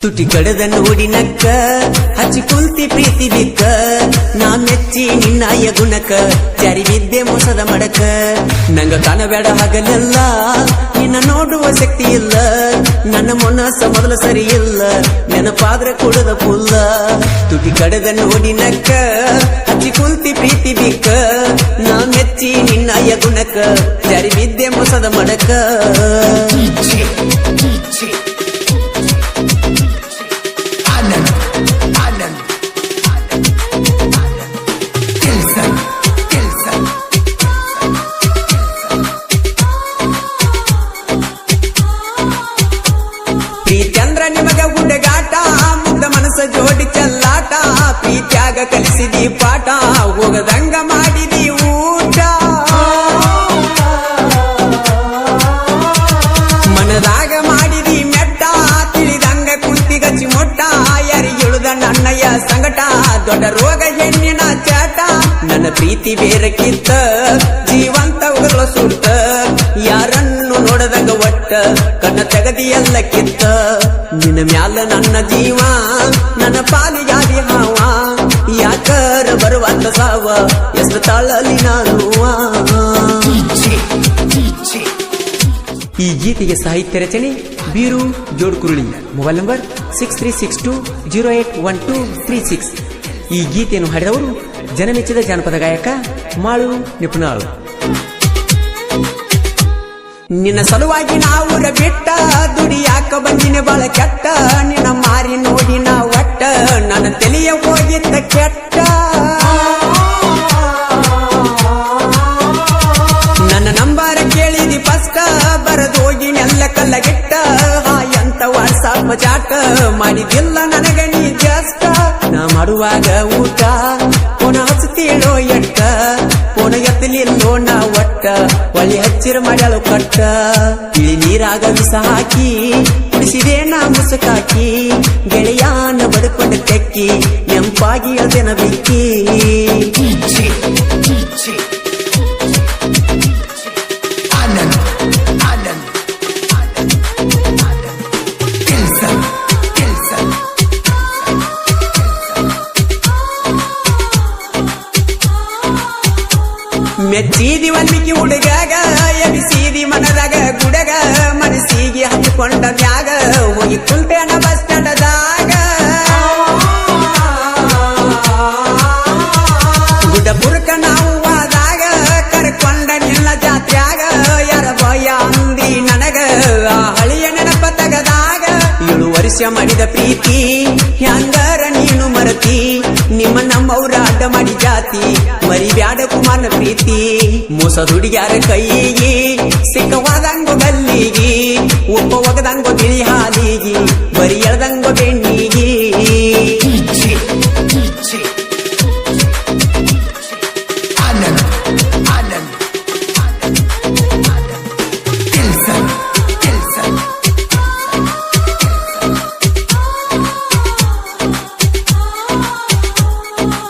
ತುಟಿ ಕಡದ ನೋಡಿ ನಕ್ಕ ಹಚ್ಚಿ ಕುಂತಿ ಪ್ರೀತಿ ಬಿಕ್ಕ ನಾ ಮೆಚ್ಚಿ ನಿನ್ನಾಯ ಗುಣಕ ಜಾರಿ ವಿದ್ಯೆ ಮೋಸದ ಮಡಕ ನಂಗ ಕಾಣಬೇಡ ಹಾಗಲೆಲ್ಲ ನಿನ್ನ ನೋಡುವ ಶಕ್ತಿ ಇಲ್ಲ ನನ್ನ ಮನಸ್ಸ ಮೊದಲು ಸರಿ ಇಲ್ಲ ನೆನಪಾದ್ರೆ ಕೊಡದ ಪುಲ್ಲ ತುಟಿ ಕಡದ ನೋಡಿ ನಕ್ಕ ಹಚ್ಚಿ ಕುಂತಿ ಪ್ರೀತಿ ಬಿಕ್ಕ ನಾ ಮೆಚ್ಚಿ ನಿನ್ನಾಯ ಗುಣಕ ಜಾರಿ ವಿದ್ಯೆ ಮೋಸದ ಮಡಕ ಪ್ರೀತ್ಯಂದ್ರ ನಿಮಗ ಗುಡ್ಡಗಾಟ ಮುಗ್ಧ ಮನಸ್ಸ ಜೋಡಿ ಚೆಲ್ಲಾಟ ಪ್ರೀತ್ಯಾಗ ಕಲಿಸಿದಿ ಪಾಠ ಹೋಗದಂಗ ಮಾಡಿದಿ ಊಟ ಮನದಾಗ ಮಾಡಿದಿ ಮೆಟ್ಟ ತಿಳಿದಂಗ ಕುಂತಿ ಗಚ್ಚಿ ಮೊಟ್ಟ ಯಾರಿಗೆಳುದ ನನ್ನಯ್ಯ ಸಂಗಟ ದೊಡ್ಡ ರೋಗ ಹೆಣ್ಣಿನ ಚಾಟ ನನ್ನ ಪ್ರೀತಿ ಬೇರಕ್ಕಿತ್ತ ಜೀವಂತ ಉಗುಳ ಸುಟ್ಟ ಯಾರನ್ನು ನೋಡದಂಗ ಒಟ್ಟ ಕಣ್ಣ ತೆಗದಿ ಎಲ್ಲ ಕಿತ್ತ ನಿನ್ನ ಮ್ಯಾಲ ನನ್ನ ಜೀವ ನನ್ನ ಪಾಲಿಯಾದಿ ಹಾವ ಯಾಕರ ಬರುವಂತ ಸಾವ ಎಷ್ಟು ತಾಳಲಿ ನಾನು ಈ ಗೀತೆಗೆ ಸಾಹಿತ್ಯ ರಚನೆ ಬೀರು ಜೋಡ್ಕುರುಳಿ ಮೊಬೈಲ್ ನಂಬರ್ 6362081236 ಈ ಗೀತೆಯನ್ನು ಹಾಡಿದವರು ಜನಮೆಚ್ಚಿದ ಜಾನಪದ ಗಾಯಕ ಮಾಳು ನಿಪುಣಾಳು ನಿನ್ನ ಸಲುವಾಗಿ ನಾವುರ ಬಿಟ್ಟ ದುಡಿಯಾಕ ಬಂದಿನ ಬಾಳ ಕೆಟ್ಟ ನಿನ್ನ ಮಾರಿ ನೋಡಿ ನಾ ಒಟ್ಟ ನನ್ನ ತಲೆಯ ಹೋಗಿದ್ದ ಕೆಟ್ಟ ನನ್ನ ನಂಬರ ಕೇಳಿದಿ ಫಸ್ಟ್ ಬರದೋಗಿ ನೆಲ್ಲ ಕಲ್ಲಗಿಟ್ಟ ಎಂತ ವಾಟ್ಸಾಪ್ ಚಾಟ ಮಾಡಿದಿಲ್ಲ ನನಗ ನೀ ಜಸ್ಟ್ ನಾ ಮಾಡುವಾಗ ಊಟ ಪುನ ಹಚ್ಚತೀಳೋ ಎಟ್ಟ ಪುನ ಎತ್ತಲಿಲ್ಲೋ ನಾ ಒಟ್ಟ ಒಳ್ಳೆ ಹಚ್ಚಿರ ಮಾಡ್ಯಾಳು ಕಟ್ಟ ಇಳಿ ನೀರಾಗ ವಿಷ ಹಾಕಿ ಕುಡಿಸಿದೆ ನಾ ಮುಸುಕಾಕಿ ಗೆಳೆಯಾನ ಬಡ್ಕೊಂಡ ತೆಕ್ಕಿ ನೆಂಪಾಗಿ ಅದೇನ ಬಿಕ್ಕಿ ಮೆಚ್ಚಿದಿ ಒಂದಿಕ್ಕಿ ಹುಡುಗಾಗ ಎಬಿಸಿದಿ ಮನದಾಗ ಗುಡಗ ಮನಸ್ಸಿಗೆ ಹಚ್ಚಿಕೊಂಡ ಮ್ಯಾಗ ಹೋಗಿ ಕುಂತೇನ ಬಸ್ ಸ್ಟ್ಯಾಂಡದಾಗ ಗುಡ್ಡಪುರಕ ನಾವು ಆದಾಗ ಕರ್ಕೊಂಡ ನಿನ್ನ ಜಾತ್ರ್ಯಾಗ ಯಾರ ಭಯ ಅಂದಿ ನನಗ ಆ ಹಳಿಯ ನೆನಪ ತಗದಾಗ 7 ವರ್ಷ ಮಾಡಿದ ಪ್ರೀತಿ ಹ್ಯಾಂಗರ ನೀನು ಮರತಿ ನಿಮ್ಮ ನಮ್ಮವ್ರ ಅಡ್ಡ ಮಾಡಿ ಜಾತಿ ಮರಿ ಬ್ಯಾಡ ಕುಮಾರನ ಪ್ರೀತಿ ಮೋಸ ದುಡಿಯಾರ ಕೈಗೆ ಸಿಕ್ಕವಾದಂಗೋ ಗಲ್ಲಿಗಿ ಒಪ್ಪ ಒಗದಂಗೋ ಬಿಳಿ ಹಾಲಿಗಿ ಬರಿ ಎಳ್ದಂಗೋ ಬೆಣ್ಣಿಗಿ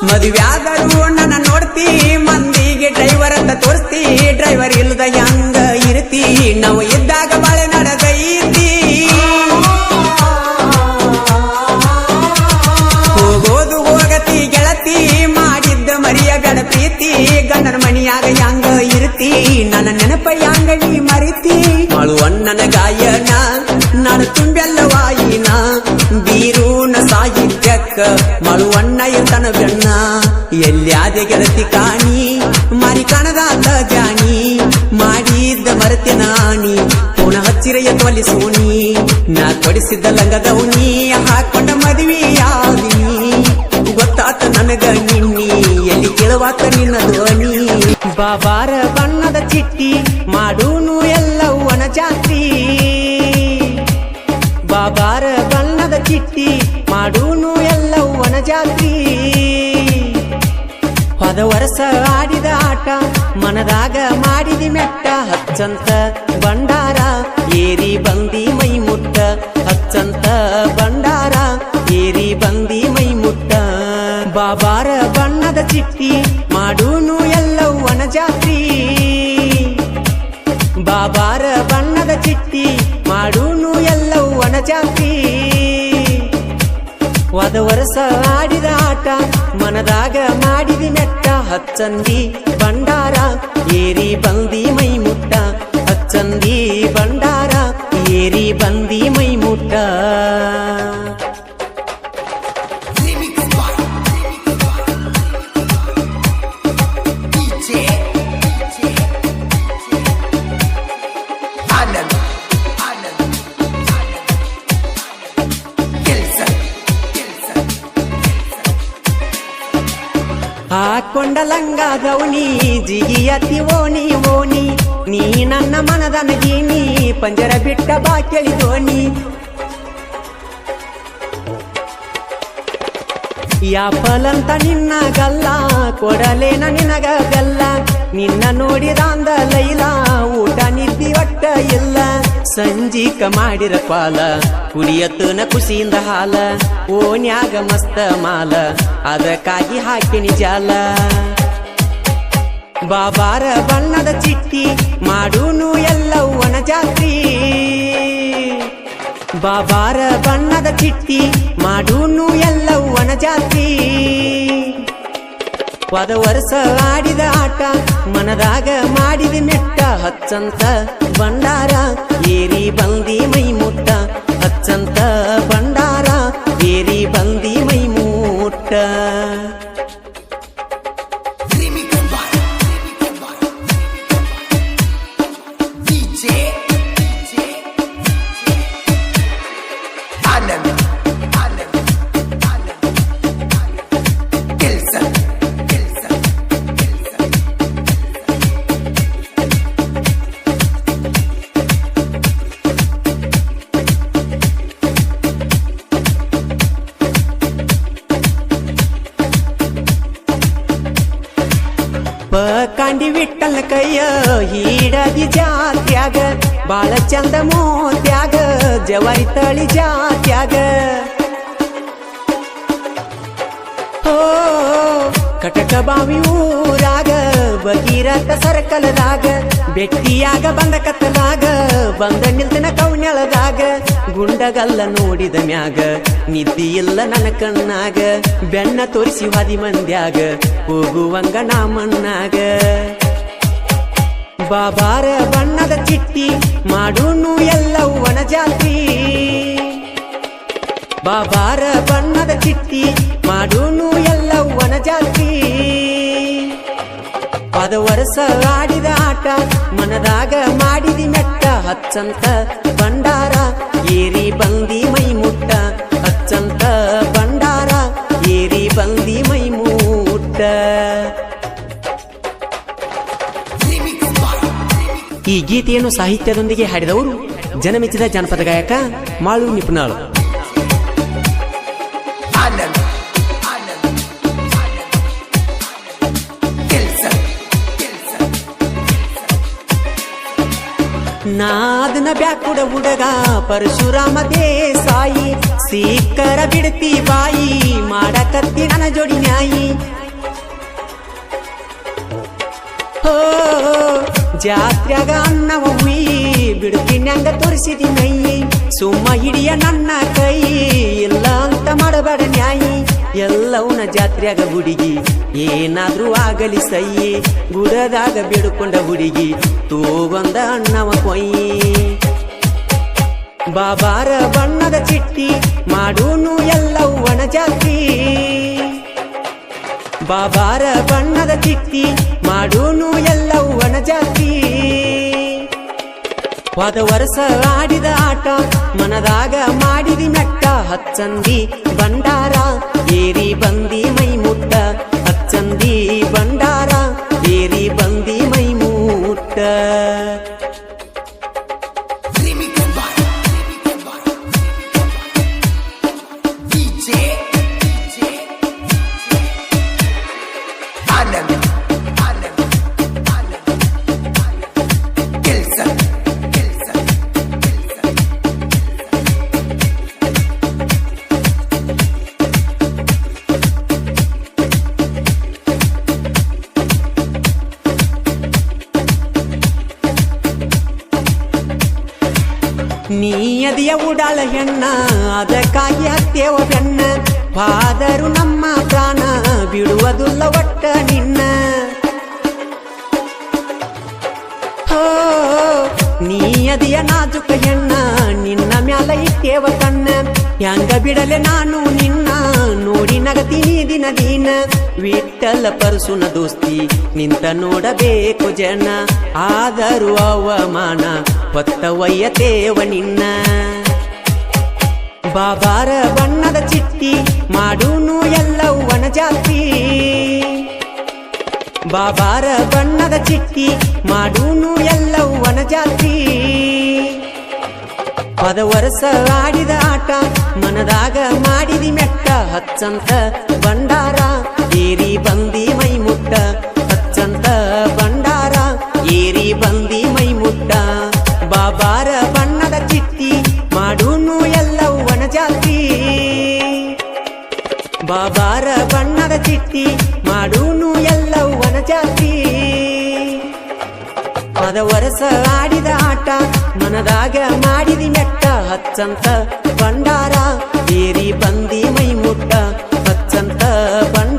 ಮದುವ್ಯಾದರೂ ನನ್ನ ನೋಡ್ತಿ ಮಂದಿಗೆ ಡ್ರೈವರ್ ಅಂತ ತೋರಿಸ್ತಿ ಡ್ರೈವರ್ ಇಲ್ಲದ ಹೆಂಗ ಇರ್ತಿ ನಾವು ಇದ್ದಾಗ ಬಾಳೆ ನಡೆದೈತಿ ಹೋಗೋದು ಹೋಗತಿ ಗೆಳತಿ ಮಾಡಿದ್ದ ಮರಿಯ ಬೇಡ ಪ್ರೀತಿ ಗಂಡನ ಮಣಿಯಾಗ ಹೆಂಗ ಇರ್ತಿ ನನ್ನ ನೆನಪ ಹೆಂಗ ನೀ ಮರಿತಿ ಮಾಳು ಅಣ್ಣನ ಗಾಯನ ನಾನು ತುಂಬೆಲ್ಲವಾಯಿನ ಬೀರೂನ ಸಾಹಿತ್ಯಕ್ಕ ಮಾಳು ಅಣ್ಣ ಇರ್ತಾನ ಬೆಣ್ಣ ಎಲ್ಯಾದೆ ಗೆಳತಿ ಕಾಣಿ ಮಾರಿ ಕಾಣದಾತ ಜಾಣಿ ಮಾಡಿದ್ದ ಮರತೆ ನಾಣಿ ಪುನಃ ಹಚ್ಚಿರೆಯ ತೊಲಿ ಸೋಣಿ ನಾ ಕೊಡಿಸಿದ್ದ ಲಂಗದೌನಿ ಹಾಕೊಂಡ ಮದುವೆಯಾದಿ ಗೊತ್ತಾತ ನನಗ ನಿನ್ನಿ ಎಲ್ಲಿ ಕೇಳುವಾತ ನಿನ್ನ ಧ್ವನಿ ಬಾಬಾರ ಬಣ್ಣದ ಚಿಟ್ಟಿ ಮಾಡೂನು ಎಲ್ಲವನ ಜಾತ್ರಿ ಬಾಬಾರ ಬಣ್ಣದ ಚಿಟ್ಟಿ ಮಾಡೂನು ಎಲ್ಲವನ ಜಾತ್ರಿ ಹೋದ ವರ್ಷ ಆಡಿದ ಆಟ ಮನದಾಗ ಮಾಡಿದಿ ಮೆಟ್ಟ ಹಚ್ಚಂತ ಬಂಡಾರ ಏರಿ ಬಂದಿ ಮೈ ಮುಟ್ಟ ಹಚ್ಚಂತ ಬಂಡಾರ ಏರಿ ಬಂದಿ ಮೈ ಮುಟ್ಟ ಬಾಬಾರ ಬಣ್ಣದ ಚಿಟ್ಟಿ ಮಾಡೂನು ಎಲ್ಲವನ ಜಾತ್ರಿ ಬಾಬಾರ ಬಣ್ಣದ ಚಿಟ್ಟಿ ಮಾಡೂನು ಎಲ್ಲವನ ಜಾತ್ರಿ ಹೋದ ವರ್ಷ ಆಡಿದ ಆಟ ಮನದಾಗ ಮಾಡಿದಿ ಮೆಟ್ಟ ಹಚ್ಚಂದಿ ಬಂಡಾರ ಏರಿ ಬಂದಿ ಮೈ ಮುಟ್ಟ ಹಚ್ಚಂದಿ ಬಂಡಾರ ಏರಿ ಬಂದಿ ಮೈ ಮುಟ್ಟ ಹಾಕೊಂಡ ಲಂಗಾದವನಿ ಜಿಗಿಯತಿ ಓಣಿ ಓಣಿ ನೀ ನನ್ನ ಮನದನಗೀನಿ ಪಂಜರ ಬಿಟ್ಟ ಬಾ ಕೇಳಿದೋಣಿ ಯಾಪಲಂತ ನಿನ್ನ ಗಲ್ಲ ಕೊಡಲೇನ ನಿನಗ ಗಲ್ಲ ನಿನ್ನ ನೋಡಿದಾಂದ ಲೈಲ ಊಟ ನಿದ್ದಿ ಒಟ್ಟ ಇಲ್ಲ ಸಂಜೀಕ ಮಾಡಿರ ಪಾಲ ಕುಡಿಯತ್ತನ ಖುಷಿಯಿಂದ ಹಾಲ ಓನ್ಯಾಗ ಮಸ್ತ ಮಾಲ ಅದಕ್ಕಾಗಿ ಹಾಕಿನಿ ಜಾಲ ಬಾಬಾರ ಬಣ್ಣದ ಚಿಟ್ಟಿ ಮಾಡೂನು ಎಲ್ಲವ್ವನ ಜಾತ್ರಿ ಬಾಬಾರ ಬಣ್ಣದ ಚಿಟ್ಟಿ ಮಾಡೂನು ಎಲ್ಲವ್ವನ ಜಾತ್ರಿ ಹೋದ ವರ್ಷ ಆಡಿದ ಆಟ ಮನದಾಗ ಮಾಡಿದ ಮೆಟ್ಟ ಹಚ್ಚಂತ ಬಂಡಾರ ಏರಿ ಬಂದಿ ಮೈ ಮುಟ್ಟ ಹಚ್ಚಂತ ಬಂಡಾರ ಏರಿ ಬಂದಿ ಮೈ ಮುಟ್ಟ ಕಾಂಡಿ ವಿಟ್ಟಲ್ಲ ಕೈಯ ಹೀಡದಿ ಜಾತ್ಯಾಗ ಬಾಳ ಚಂದ ಮೋತ್ಯಾಗ ಜವಾರಿ ತಳಿ ಜಾತ್ಯಾಗ ಓ ಕಟಕ ಬಾವಿ ಊರಾಗ ಭಗೀರಥ ಸರ್ಕಲದಾಗ ಬೆಟ್ಟಿಯಾಗ ಬಂದ ಕತ್ತಲಾಗ ಬಂದ ನಿಲ್ತನ ಕೌನ್ಯಳದಾಗ ಗುಂಡಗಲ್ಲ ನೋಡಿದ ಮ್ಯಾಗ ನಿದ್ದಿ ಇಲ್ಲ ನನ್ನ ಕಣ್ಣಾಗ ಬೆನ್ನ ತೋರಿಸಿ ವಾದಿ ಮಂದ್ಯಾಗ ಹೋಗುವಂಗ ನಾ ಮಣ್ಣಾಗ ಬಾಬಾರ ಬಣ್ಣದ ಚಿಟ್ಟಿ ಮಾಡೂನು ಎಲ್ಲವ್ವನ ಜಾತ್ರಿ ಬಾಬಾರ ಬಣ್ಣದ ಚಿಟ್ಟಿ ಮಾಡೂನು ಎಲ್ಲವ್ವನ ಜಾತ್ರಿ ಹೋದ ವರ್ಷ ಆಡಿದ ಆಟ ಮನದಾಗ ಮಾಡಿದಿ ಮೆಟ್ಟ ಹಚ್ಚಂತ ಬಂಡಾರ ಏರಿ ಬಂದಿ ಮೈ ಮುಟ್ಟ ಹಚ್ಚಂತ ಬಂಡಾರ ಏರಿ ಬಂದಿ ಮೈ ಮುಟ್ಟ ಈ ಗೀತೆಯನ್ನು ಸಾಹಿತ್ಯದೊಂದಿಗೆ ಹಾಡಿದವರು ಜನಮೆಚ್ಚಿದ ಜಾನಪದ ಗಾಯಕ ಮಾಳು ನಿಪುಣಾಳು. ನಾದನ ಬ್ಯಾಕುಡ ಹುಡುಗ ಪರಶುರಾಮ ದೇಸಾಯಿ ಸೀಕರ ಬಿಡ್ತಿ ಬಾಯಿ ಮಾಡಕತ್ತಿ ನನ್ನ ಜೋಡಿ ನ್ಯಾಯಿ ಹೋ ಜಾತ್ರ್ಯಾಗ ಅನ್ನವ ಹುಯಿ ಬಿಡುತ್ತಿನ್ಯಂಗ ತೋರಿಸಿದಿ ನೈ ಸುಮ್ಮ ಹಿಡಿಯ ನನ್ನ ಕೈ ಇಲ್ಲ ಅಂತ ಮಾಡಬೇಡ ನ್ಯಾಯಿ ಎಲ್ಲವನ ಜಾತ್ರ್ಯಾಗ ಹುಡುಗಿ ಏನಾದ್ರೂ ಆಗಲಿ ಸೈ ಗುಡದಾಗ ಬಿಡುಕೊಂಡ ಹುಡುಗಿ ತೂಗೊಂದ ಅಣ್ಣವ ಕೊಯ್ಯಿ ಬಾಬಾರ ಬಣ್ಣದ ಚಿಟ್ಟಿ ಮಾಡೂನು ಎಲ್ಲವ್ವನ ಜಾತ್ರಿ ಬಾಬಾರ ಬಣ್ಣದ ಚಿಟ್ಟಿ ಮಾಡೂನು ಎಲ್ಲವ್ವನ ಜಾತ್ರಿ ಹೋದ ವರ್ಷ ಆಡಿದ ಆಟ ಮನದಾಗ ಮಾಡಿದಿ ಮೆಟ್ಟ ಹಚ್ಚಂದಿ ಬಂಡಾರ ಏರಿ ಬಂದಿ ಮೈ ಮುಟ್ಟ ಹಚ್ಚಂದಿ ಬಂಡಾರ ಏರಿ ಬಂದಿ ಮೈ ಮುಟ್ಟ ನೀಯದಿಯ ಉಡಾಳ ಹೆಣ್ಣ ಅದಕ್ಕಾಗಿ ಹತ್ತೇವ ಬೆನ್ನ ಪಾದರು ನಮ್ಮ ಪ್ರಾಣ ಬಿಡುವುದಿಲ್ಲ ಒಟ್ಟ ನಿನ್ನ ಹೋ ನೀ ಅದಿಯ ನಾಜುಕ ಹೆಣ್ಣ ನಿನ್ನ ಮ್ಯಾಲ ಇಟ್ಟೇವ ಕಣ್ಣ ಹೆಂಗ ಬಿಡಲೆ ನಾನು ನಿನ್ನ ನೋಡಿ ನಗತೀನಿ ದಿನ ದಿನ ವಿಠಲ ಪರಸುನ ದೋಸ್ತಿ ನಿಂತ ನೋಡಬೇಕು ಜನ ಆದರೂ ಅವಮಾನ ಹೊತ್ತ ಒಯ್ಯತೇವ ನಿನ್ನ ಬಾಬಾರ ಬಣ್ಣದ ಚಿಟ್ಟಿ ಮಾಡೂನು ಎಲ್ಲವನ ಜಾತಿ ಬಾಬಾರ ಬಣ್ಣದ ಚಿಟ್ಟಿ ಮಾಡೂನು ಎಲ್ಲವನ ಜಾತಿ ಪದ ವರ್ಷ ಆಡಿದ ಆಟ ಮನದಾಗ ಮಾಡಿದಿ ಮೆಟ್ಟ ಹಚ್ಚಂತ ಬಂಡಾರ ಏರಿ ಬಂದಿ ಮೈ ಮುಟ್ಟ ಹಚ್ಚಂತ ಬಂಡಾರ ಏರಿ ಬಂದಿ ಮೈ ಮುಟ್ಟ ಬಾಬಾರ ಬಣ್ಣದ ಚಿಟ್ಟಿ ಮಾಡೂನು ಎಲ್ಲವನ ಜಾತಿ ಬಾಬಾರ ಬಣ್ಣದ ಚಿಟ್ಟಿ ಮಾಡೂನು ಎಲ್ಲವನ ಜಾತಿ ಪದ ವರ್ಷ ಆಡಿದ ಆಟ ಮನದಾಗ ಮಾಡಿದಿ ಮೆಟ್ಟ ಹಚ್ಚಂತ ಬಂಡಾರ ಏರಿ ಬಂದಿ ಮೈ ಮುಟ್ಟ ಹಚ್ಚಂತ ಬಂಡ